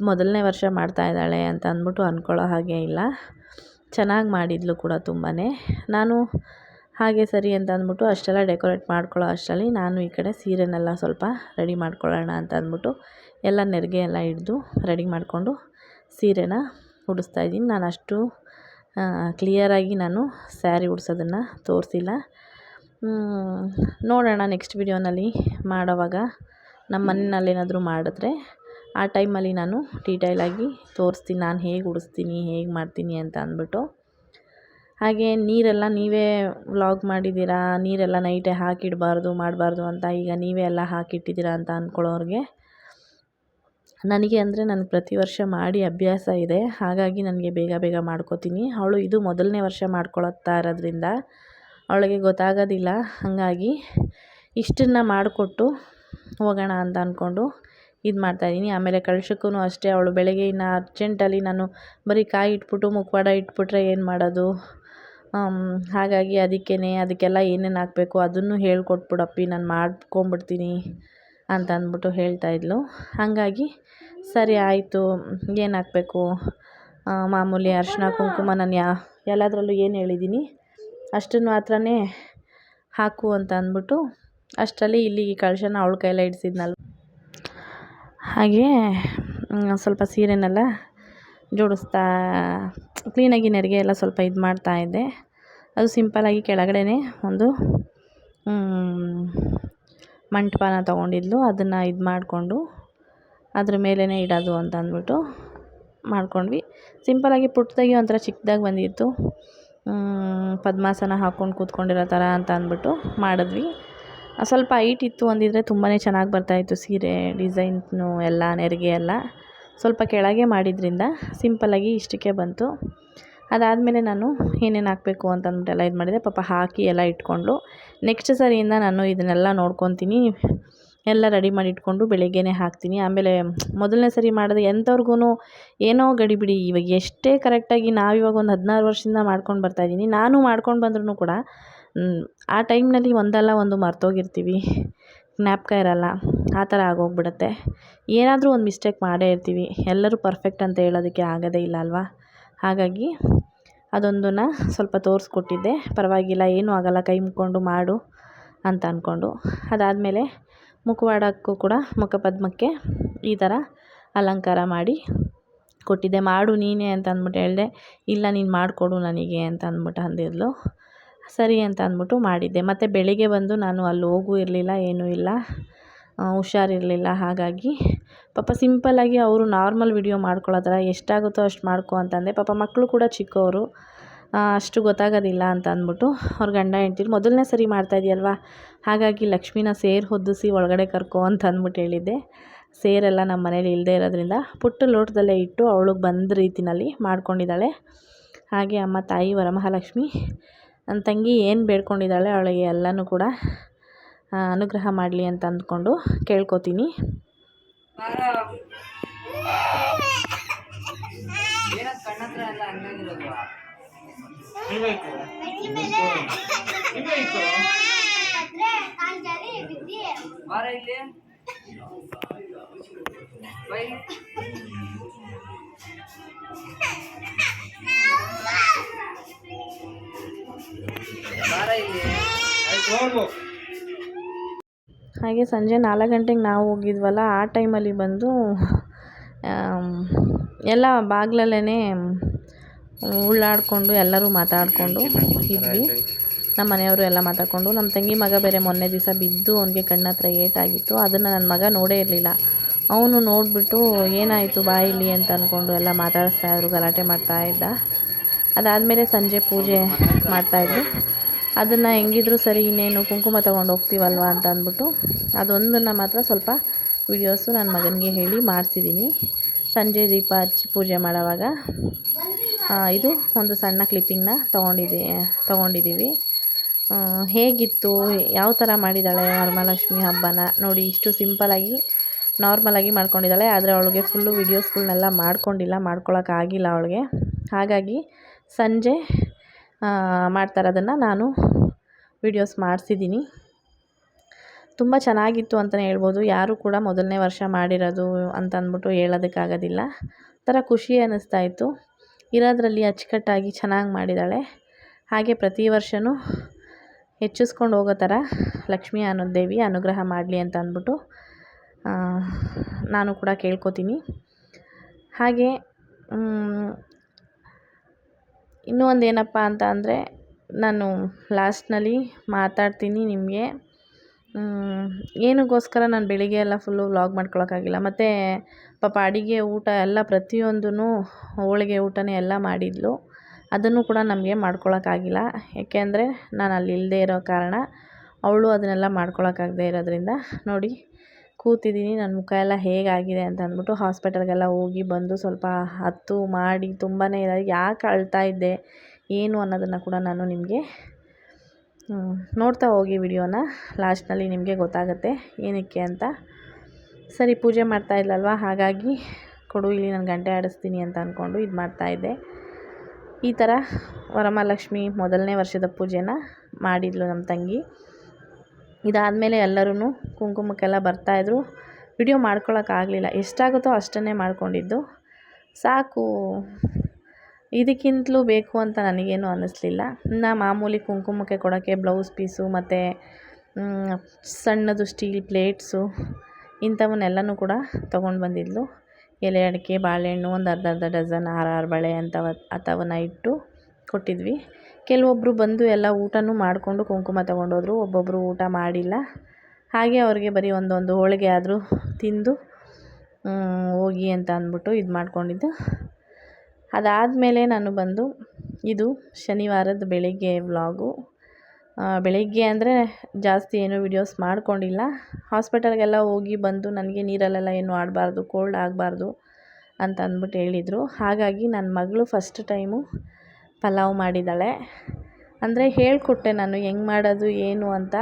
ಮೊದಲನೇ ವರ್ಷ ಮಾಡ್ತಾಯಿದ್ದಾಳೆ ಅಂತ ಅಂದ್ಬಿಟ್ಟು ಅಂದ್ಕೊಳ್ಳೋ ಹಾಗೆ ಇಲ್ಲ. ಚೆನ್ನಾಗಿ ಮಾಡಿದ್ಲು ಕೂಡ ತುಂಬಾ. ನಾನು ಹಾಗೆ ಸರಿ ಅಂತ ಅಂದ್ಬಿಟ್ಟು ಅಷ್ಟೆಲ್ಲ ಡೆಕೋರೇಟ್ ಮಾಡ್ಕೊಳ್ಳೋ ಅಷ್ಟರಲ್ಲಿ ನಾನು ಈ ಕಡೆ ಸೀರೆನೆಲ್ಲ ಸ್ವಲ್ಪ ರೆಡಿ ಮಾಡ್ಕೊಳ್ಳೋಣ ಅಂತ ಅಂದ್ಬಿಟ್ಟು ಎಲ್ಲ ನೆರಿಗೆ ಎಲ್ಲ ಹಿಡ್ದು ರೆಡಿ ಮಾಡಿಕೊಂಡು ಸೀರೆನ ಉಡಿಸ್ತಾಯಿದ್ದೀನಿ. ನಾನು ಅಷ್ಟು ಕ್ಲಿಯರಾಗಿ ನಾನು ಸ್ಯಾರಿ ಉಡ್ಸೋದನ್ನು ತೋರಿಸಿಲ್ಲ. ನೋಡೋಣ ನೆಕ್ಸ್ಟ್ ವಿಡಿಯೋನಲ್ಲಿ ಮಾಡೋವಾಗ ನಮ್ಮ ಮನೆಯಲ್ಲೇನಾದರೂ ಮಾಡಿದ್ರೆ ಆ ಟೈಮಲ್ಲಿ ನಾನು ಡೀಟೇಲಾಗಿ ತೋರಿಸ್ತೀನಿ, ನಾನು ಹೇಗೆ ಉಡಿಸ್ತೀನಿ, ಹೇಗೆ ಮಾಡ್ತೀನಿ ಅಂತ ಅಂದ್ಬಿಟ್ಟು. ಹಾಗೆ ನೀರೆಲ್ಲ ನೀವೇ ವ್ಲಾಗ್ ಮಾಡಿದ್ದೀರಾ, ನೀರೆಲ್ಲ ನೈಟೇ ಹಾಕಿಡಬಾರ್ದು ಮಾಡಬಾರ್ದು ಅಂತ ಈಗ ನೀವೇ ಎಲ್ಲ ಹಾಕಿಟ್ಟಿದ್ದೀರಾ ಅಂತ ಅಂದ್ಕೊಳ್ಳೋರಿಗೆ, ನನಗೆ ಅಂದರೆ ನನಗೆ ಪ್ರತಿ ವರ್ಷ ಮಾಡಿ ಅಭ್ಯಾಸ ಇದೆ. ಹಾಗಾಗಿ ನನಗೆ ಬೇಗ ಬೇಗ ಮಾಡ್ಕೋತೀನಿ. ಅವಳು ಇದು ಮೊದಲನೇ ವರ್ಷ ಮಾಡ್ಕೊಳ್ತಾ ಇರೋದ್ರಿಂದ ಅವಳಿಗೆ ಗೊತ್ತಾಗೋದಿಲ್ಲ. ಹಾಗಾಗಿ ಇಷ್ಟನ್ನು ಮಾಡಿಕೊಟ್ಟು ಹೋಗೋಣ ಅಂತ ಅಂದ್ಕೊಂಡು ಇದು ಮಾಡ್ತಾಯಿದ್ದೀನಿ. ಆಮೇಲೆ ಕಳ್ಸಕ್ಕೂ ಅಷ್ಟೇ, ಅವಳು ಬೆಳಗ್ಗೆ ಇನ್ನು ಅರ್ಜೆಂಟಲ್ಲಿ ನಾನು ಬರೀ ಕಾಯಿ ಇಟ್ಬಿಟ್ಟು ಮುಖವಾಡ ಇಟ್ಬಿಟ್ರೆ ಏನು ಮಾಡೋದು, ಹಾಗಾಗಿ ಅದಕ್ಕೆಲ್ಲ ಏನೇನು ಹಾಕಬೇಕು ಅದನ್ನು ಹೇಳ್ಕೊಟ್ಬಿಡಪ್ಪಿ, ನಾನು ಮಾಡ್ಕೊಂಬಿಡ್ತೀನಿ ಅಂತ ಅಂದ್ಬಿಟ್ಟು ಹೇಳ್ತಾಯಿದ್ಲು. ಹಾಗಾಗಿ ಸರಿ ಆಯಿತು, ಏನು ಹಾಕಬೇಕು, ಮಾಮೂಲಿ ಅರಿಶಿನ ಕುಂಕುಮ ನಾನು ಎಲ್ಲದರಲ್ಲೂ ಏನು ಹೇಳಿದ್ದೀನಿ ಅಷ್ಟನ್ನು ಮಾತ್ರನೇ ಹಾಕು ಅಂತ ಅಂದ್ಬಿಟ್ಟು ಅಷ್ಟರಲ್ಲಿ ಇಲ್ಲಿ ಕಳಶನ ಅವಳ ಕೈಯಲ್ಲೇ ಇಡಿಸಿದ್ನಲ್ವ. ಹಾಗೆ ಸ್ವಲ್ಪ ಸೀರೆನೆಲ್ಲ ಜೋಡಿಸ್ತಾ ಕ್ಲೀನಾಗಿ ನೆರಿಗೆ ಎಲ್ಲ ಸ್ವಲ್ಪ ಇದು ಮಾಡ್ತಾಯಿದ್ದೆ. ಅದು ಸಿಂಪಲ್ಲಾಗಿ ಕೆಳಗಡೆ ಒಂದು ಮಂಟಪನ ತೊಗೊಂಡಿದ್ಲು, ಅದನ್ನು ಇದು ಮಾಡಿಕೊಂಡು ಅದ್ರ ಮೇಲೇ ಇಡೋದು ಅಂತ ಅಂದ್ಬಿಟ್ಟು ಮಾಡ್ಕೊಂಡ್ವಿ. ಸಿಂಪಲ್ಲಾಗಿ ಪುಟ್ಟದಾಗಿ ಒಂಥರ ಚಿಕ್ಕದಾಗಿ ಬಂದಿತ್ತು, ಪದ್ಮಾಸನ ಹಾಕ್ಕೊಂಡು ಕೂತ್ಕೊಂಡಿರೋ ಥರ ಅಂತ ಅಂದ್ಬಿಟ್ಟು ಮಾಡಿದ್ವಿ. ಸ್ವಲ್ಪ ಹೈಟ್ ಇತ್ತು ಅಂದಿದ್ರೆ ತುಂಬಾ ಚೆನ್ನಾಗಿ ಬರ್ತಾಯಿತ್ತು ಸೀರೆ ಡಿಸೈನು ಎಲ್ಲ ನೆರಿಗೆ ಎಲ್ಲ. ಸ್ವಲ್ಪ ಕೆಳಗೆ ಮಾಡಿದ್ರಿಂದ ಸಿಂಪಲ್ಲಾಗಿ ಇಷ್ಟಕ್ಕೆ ಬಂತು. ಅದಾದಮೇಲೆ ನಾನು ಏನೇನು ಹಾಕಬೇಕು ಅಂತ ಅಂದ್ಬಿಟ್ಟೆಲ್ಲ ಇದು ಮಾಡಿದೆ. ಪಾಪ ಹಾಕಿ ಎಲ್ಲ ಇಟ್ಕೊಂಡು ನೆಕ್ಸ್ಟ್ ಸರಿಯಿಂದ ನಾನು ಇದನ್ನೆಲ್ಲ ನೋಡ್ಕೊತೀನಿ, ಎಲ್ಲ ರೆಡಿ ಮಾಡಿ ಇಟ್ಕೊಂಡು ಬೆಳಗ್ಗೆನೇ ಹಾಕ್ತೀನಿ. ಆಮೇಲೆ ಮೊದಲನೇ ಸರಿ ಮಾಡಿದೆ ಎಂಥವ್ರಿಗೂ ಏನೋ ಗಡಿಬಿಡಿ. ಇವಾಗ ಎಷ್ಟೇ ಕರೆಕ್ಟಾಗಿ ನಾವಿವಾಗ ಒಂದು 16 ವರ್ಷದಿಂದ ಮಾಡ್ಕೊಂಡು ಬರ್ತಾಯಿದ್ದೀನಿ. ನಾನು ಮಾಡ್ಕೊಂಡು ಬಂದ್ರೂ ಕೂಡ ಆ ಟೈಮ್ನಲ್ಲಿ ಒಂದಲ್ಲ ಒಂದು ಮರ್ತೋಗಿರ್ತೀವಿ, ಜ್ಞಾಪಕ ಇರಲ್ಲ, ಆ ಥರ ಆಗೋಗ್ಬಿಡುತ್ತೆ. ಏನಾದರೂ ಒಂದು ಮಿಸ್ಟೇಕ್ ಮಾಡೇ ಇರ್ತೀವಿ. ಎಲ್ಲರೂ ಪರ್ಫೆಕ್ಟ್ ಅಂತ ಹೇಳೋದಕ್ಕೆ ಆಗೋದೇ ಇಲ್ಲ ಅಲ್ವಾ. ಹಾಗಾಗಿ ಅದೊಂದನ್ನು ಸ್ವಲ್ಪ ತೋರಿಸ್ಕೊಟ್ಟಿದ್ದೆ. ಪರವಾಗಿಲ್ಲ, ಏನೂ ಆಗೋಲ್ಲ, ಕೈ ಮುಕ್ಕೊಂಡು ಮಾಡು ಅಂತ ಅಂದ್ಕೊಂಡು. ಅದಾದಮೇಲೆ ಮುಖವಾಡಕ್ಕೂ ಕೂಡ ಮುಖಪದ್ಮಕ್ಕೆ ಈ ಥರ ಅಲಂಕಾರ ಮಾಡಿ ಕೊಟ್ಟಿದ್ದೆ. ಮಾಡು ನೀನೇ ಅಂತ ಅಂದ್ಬಿಟ್ಟು ಹೇಳಿದೆ. ಇಲ್ಲ, ನೀನು ಮಾಡಿಕೊಡು ನನಗೆ ಅಂತ ಅಂದ್ಬಿಟ್ಟು ಅಂದಿದ್ಲು. ಸರಿ ಅಂತ ಅಂದ್ಬಿಟ್ಟು ಮಾಡಿದ್ದೆ. ಮತ್ತು ಬೆಳಿಗ್ಗೆ ಬಂದು ನಾನು ಅಲ್ಲಿ ಹೋಗೂ ಇರಲಿಲ್ಲ, ಏನೂ ಇಲ್ಲ, ಹುಷಾರಿರಲಿಲ್ಲ. ಹಾಗಾಗಿ ಪಾಪ ಸಿಂಪಲ್ಲಾಗಿ ಅವರು ನಾರ್ಮಲ್ ವಿಡಿಯೋ ಮಾಡ್ಕೊಳ್ಳೋ ಥರ ಎಷ್ಟಾಗುತ್ತೋ ಅಷ್ಟು ಮಾಡ್ಕೊ ಅಂತಂದೆ. ಪಾಪ ಮಕ್ಕಳು ಕೂಡ ಚಿಕ್ಕವರು, ಅಷ್ಟು ಗೊತ್ತಾಗೋದಿಲ್ಲ ಅಂತ ಅಂದ್ಬಿಟ್ಟು ಅವ್ರ ಗಂಡ ಹೆಂಡ್ತಿರು ಮೊದಲನೇ ಸರಿ ಮಾಡ್ತಾಯಿದ್ಯಲ್ವ, ಹಾಗಾಗಿ ಲಕ್ಷ್ಮಿನ ಸೇರು ಹೊದಿಸಿ ಒಳಗಡೆ ಕರ್ಕೊ ಅಂತ ಅಂದ್ಬಿಟ್ಟು ಹೇಳಿದ್ದೆ. ಸೇರೆಲ್ಲ ನಮ್ಮ ಮನೇಲಿ ಇಲ್ಲದೇ ಇರೋದ್ರಿಂದ ಪುಟ್ಟ ಲೋಟದಲ್ಲೇ ಇಟ್ಟು ಅವಳಿಗೆ ಬಂದ ರೀತಿಯಲ್ಲಿ ಮಾಡ್ಕೊಂಡಿದ್ದಾಳೆ. ಹಾಗೆ ಅಮ್ಮ ತಾಯಿ ವರಮಹಾಲಕ್ಷ್ಮಿ ನನ್ನ ತಂಗಿ ಏನು ಬೇಡ್ಕೊಂಡಿದ್ದಾಳೆ ಅವಳಿಗೆ ಎಲ್ಲನೂ ಕೂಡ ಅನುಗ್ರಹ ಮಾಡಲಿ ಅಂತ ಅಂದ್ಕೊಂಡು ಕೇಳ್ಕೊತೀನಿ. ಹಾಗೆ ಸಂಜೆ 4 ಗಂಟೆಗೆ ನಾವು ಹೋಗಿದ್ವಲ್ಲ, ಆ ಟೈಮಲ್ಲಿ ಬಂದು ಎಲ್ಲ ಬಾಗಿಲಲ್ಲೇ ಉಳ್ಳಾಡಿಕೊಂಡು ಎಲ್ಲರೂ ಮಾತಾಡಿಕೊಂಡು ಇದ್ವಿ. ನಮ್ಮ ಮನೆಯವರು ಎಲ್ಲ ಮಾತಾಡಿಕೊಂಡು. ನಮ್ಮ ತಂಗಿ ಮಗ ಬೇರೆ ಮೊನ್ನೆ ದಿವಸ ಬಿದ್ದು ಅವನಿಗೆ ಕಣ್ಣತ್ರ ಏಟಾಗಿತ್ತು. ಅದನ್ನು ನನ್ನ ಮಗ ನೋಡೇ ಇರಲಿಲ್ಲ. ಅವನು ನೋಡಿಬಿಟ್ಟು ಏನಾಯಿತು ಬಾಯಿಲಿ ಅಂತ ಅಂದ್ಕೊಂಡು ಎಲ್ಲ ಮಾತಾಡಿಸ್ತಾಯಿದ್ರು, ಗಲಾಟೆ ಮಾಡ್ತಾಯಿದ್ದ. ಅದಾದಮೇಲೆ ಸಂಜೆ ಪೂಜೆ ಮಾಡ್ತಾಯಿದ್ರು. ಅದನ್ನು ಹೆಂಗಿದ್ರು ಸರಿ, ಇನ್ನೇನು ಕುಂಕುಮ ತೊಗೊಂಡು ಹೋಗ್ತೀವಲ್ವ ಅಂತ ಅಂದ್ಬಿಟ್ಟು ಅದೊಂದನ್ನು ಮಾತ್ರ ಸ್ವಲ್ಪ ವೀಡಿಯೋಸು ನನ್ನ ಮಗನಿಗೆ ಹೇಳಿ ಮಾಡಿಸಿದ್ದೀನಿ. ಸಂಜೆ ದೀಪ ಹಚ್ಚಿ ಪೂಜೆ ಮಾಡೋವಾಗ ಇದು ಒಂದು ಸಣ್ಣ ಕ್ಲಿಪ್ಪಿಂಗ್ನ ತೊಗೊಂಡಿದ್ದೀವಿ. ಹೇಗಿತ್ತು, ಯಾವ ಥರ ಮಾಡಿದ್ದಾಳೆ ವರಮಹಾಲಕ್ಷ್ಮಿ ಹಬ್ಬನ ನೋಡಿ. ಇಷ್ಟು ಸಿಂಪಲ್ಲಾಗಿ ನಾರ್ಮಲಾಗಿ ಮಾಡ್ಕೊಂಡಿದ್ದಾಳೆ. ಆದರೆ ಅವಳಿಗೆ ಫುಲ್ಲು ವೀಡಿಯೋಸ್ಗಳನ್ನೆಲ್ಲ ಮಾಡ್ಕೊಳ್ಳೋಕ್ಕಾಗಿಲ್ಲ ಅವಳಿಗೆ. ಹಾಗಾಗಿ ಸಂಜೆ ಮಾಡ್ತಾಯಿರೋದನ್ನು ನಾನು ವೀಡಿಯೋಸ್ ಮಾಡಿಸಿದ್ದೀನಿ. ತುಂಬ ಚೆನ್ನಾಗಿತ್ತು ಅಂತಲೇ ಹೇಳ್ಬೋದು. ಯಾರೂ ಕೂಡ ಮೊದಲನೇ ವರ್ಷ ಮಾಡಿರೋದು ಅಂತ ಅಂದ್ಬಿಟ್ಟು ಹೇಳೋದಕ್ಕಾಗೋದಿಲ್ಲ. ಒಂಥರ ಖುಷಿ ಅನ್ನಿಸ್ತಾ ಇತ್ತು. ಇರೋದ್ರಲ್ಲಿ ಅಚ್ಚುಕಟ್ಟಾಗಿ ಚೆನ್ನಾಗಿ ಮಾಡಿದ್ದಾಳೆ. ಹಾಗೆ ಪ್ರತಿ ವರ್ಷವೂ ಹೆಚ್ಚಿಸ್ಕೊಂಡು ಹೋಗೋ ಥರ ಲಕ್ಷ್ಮೀ ದೇವಿ ಅನುಗ್ರಹ ಮಾಡಲಿ ಅಂತ ಅಂದ್ಬಿಟ್ಟು ನಾನು ಕೂಡ ಕೇಳ್ಕೊತೀನಿ. ಹಾಗೆ ಇನ್ನೂ ಒಂದು ಏನಪ್ಪ ಅಂತ ಅಂದರೆ, ನಾನು ಲಾಸ್ಟ್ನಲ್ಲಿ ಮಾತಾಡ್ತೀನಿ ನಿಮಗೆ. ಏನಕ್ಕೋಸ್ಕರ ನಾನು ಬೆಳಿಗ್ಗೆ ಎಲ್ಲ ಫುಲ್ಲು ವ್ಲಾಗ್ ಮಾಡ್ಕೊಳಕ್ಕಾಗಿಲ್ಲ. ಮತ್ತು ಪಾಪ ಅಡುಗೆ ಊಟ ಎಲ್ಲ ಪ್ರತಿಯೊಂದೂ ಹೋಳಿಗೆ ಊಟನೇ ಎಲ್ಲ ಮಾಡಿದ್ಲು. ಅದನ್ನು ಕೂಡ ನಮಗೆ ಮಾಡ್ಕೊಳಕ್ಕಾಗಿಲ್ಲ. ಯಾಕೆ ಅಂದರೆ ನಾನು ಅಲ್ಲಿ ಇಲ್ಲದೇ ಇರೋ ಕಾರಣ ಅವಳು ಅದನ್ನೆಲ್ಲ ಮಾಡ್ಕೊಳಕ್ಕಾಗದೇ ಇರೋದ್ರಿಂದ ನೋಡಿ ಕೂತಿದ್ದೀನಿ. ನನ್ನ ಮುಖ ಎಲ್ಲ ಹೇಗಾಗಿದೆ ಅಂತ ಅಂದ್ಬಿಟ್ಟು ಹಾಸ್ಪಿಟಲ್ಗೆಲ್ಲ ಹೋಗಿ ಬಂದು ಸ್ವಲ್ಪ ಹೊತ್ತು ಮಾಡಿ ತುಂಬಾ ಯಾಕೆ ಅಳ್ತಾ ಇದ್ದೆ ಏನು ಅನ್ನೋದನ್ನು ಕೂಡ ನಾನು ನಿಮಗೆ ನೋಡ್ತಾ ಹೋಗಿ ವಿಡಿಯೋನ. ಲಾಸ್ಟ್ನಲ್ಲಿ ನಿಮಗೆ ಗೊತ್ತಾಗುತ್ತೆ ಏನಕ್ಕೆ ಅಂತ. ಸರಿ, ಪೂಜೆ ಮಾಡ್ತಾ ಇದ್ಲಲ್ವ, ಹಾಗಾಗಿ ಕೊಡು ಇಲ್ಲಿ ನಾನು ಗಂಟೆ ಆಡಿಸ್ತೀನಿ ಅಂತ ಅಂದ್ಕೊಂಡು ಇದು ಮಾಡ್ತಾಯಿದ್ದೆ. ಈ ಥರ ವರಮಹಾಲಕ್ಷ್ಮಿ ಮೊದಲನೇ ವರ್ಷದ ಪೂಜೆನ ಮಾಡಿದ್ಲು ನಮ್ಮ ತಂಗಿ. ಇದಾದಮೇಲೆ ಎಲ್ಲರೂ ಕುಂಕುಮಕ್ಕೆಲ್ಲ ಬರ್ತಾಯಿದ್ರು. ವಿಡಿಯೋ ಮಾಡ್ಕೊಳಕ್ಕಾಗಲಿಲ್ಲ, ಎಷ್ಟಾಗುತ್ತೋ ಅಷ್ಟನ್ನೇ ಮಾಡ್ಕೊಂಡಿದ್ದು. ಸಾಕು, ಇದಕ್ಕಿಂತಲೂ ಬೇಕು ಅಂತ ನನಗೇನು ಅನ್ನಿಸ್ಲಿಲ್ಲ. ಮಾಮೂಲಿ ಕುಂಕುಮಕ್ಕೆ ಕೊಡೋಕ್ಕೆ ಬ್ಲೌಸ್ ಪೀಸು ಮತ್ತು ಸಣ್ಣದು ಸ್ಟೀಲ್ ಪ್ಲೇಟ್ಸು ಇಂಥವನ್ನೆಲ್ಲನೂ ಕೂಡ ತೊಗೊಂಡು ಬಂದಿದ್ಲು. ಎಲೆ ಅಡಿಕೆ, ಬಾಳೆಹಣ್ಣು, ಒಂದು ಅರ್ಧ ಡಜನ್ ಹಾರ ಬಳೆ ಅಂಥವನ್ನ ಇಟ್ಟು ಕೊಟ್ಟಿದ್ವಿ. ಕೆಲವೊಬ್ಬರು ಬಂದು ಎಲ್ಲ ಊಟನೂ ಮಾಡಿಕೊಂಡು ಕುಂಕುಮ ತೊಗೊಂಡೋದ್ರು. ಒಬ್ಬೊಬ್ಬರು ಊಟ ಮಾಡಿಲ್ಲ. ಹಾಗೆ ಅವ್ರಿಗೆ ಬರೀ ಒಂದೊಂದು ಹೋಳಿಗೆ ಆದರೂ ತಿಂದು ಹೋಗಿ ಅಂತ ಅಂದ್ಬಿಟ್ಟು ಇದು ಮಾಡ್ಕೊಂಡಿದ್ದು. ಅದಾದಮೇಲೆ ನಾನು ಬಂದು ಇದು ಶನಿವಾರದ ಬೆಳಗ್ಗೆ ವ್ಲಾಗು. ಬೆಳಗ್ಗೆ ಅಂದರೆ ಜಾಸ್ತಿ ಏನೂ ವಿಡಿಯೋಸ್ ಮಾಡ್ಕೊಂಡಿಲ್ಲ. ಹಾಸ್ಪಿಟಲ್ಗೆಲ್ಲ ಹೋಗಿ ಬಂದು ನನಗೆ ನೀರಲ್ಲೆಲ್ಲ ಏನು ಆಡಬಾರ್ದು, ಕೋಲ್ಡ್ ಆಗಬಾರ್ದು ಅಂತ ಅಂದ್ಬಿಟ್ಟು ಹೇಳಿದರು. ಹಾಗಾಗಿ ನನ್ನ ಮಗಳು ಫಸ್ಟ್ ಟೈಮು ಪಲಾವ್ ಮಾಡಿದ್ದಾಳೆ. ಅಂದರೆ ಹೇಳಿಕೊಟ್ಟೆ ನಾನು ಹೆಂಗೆ ಮಾಡೋದು ಏನು ಅಂತ.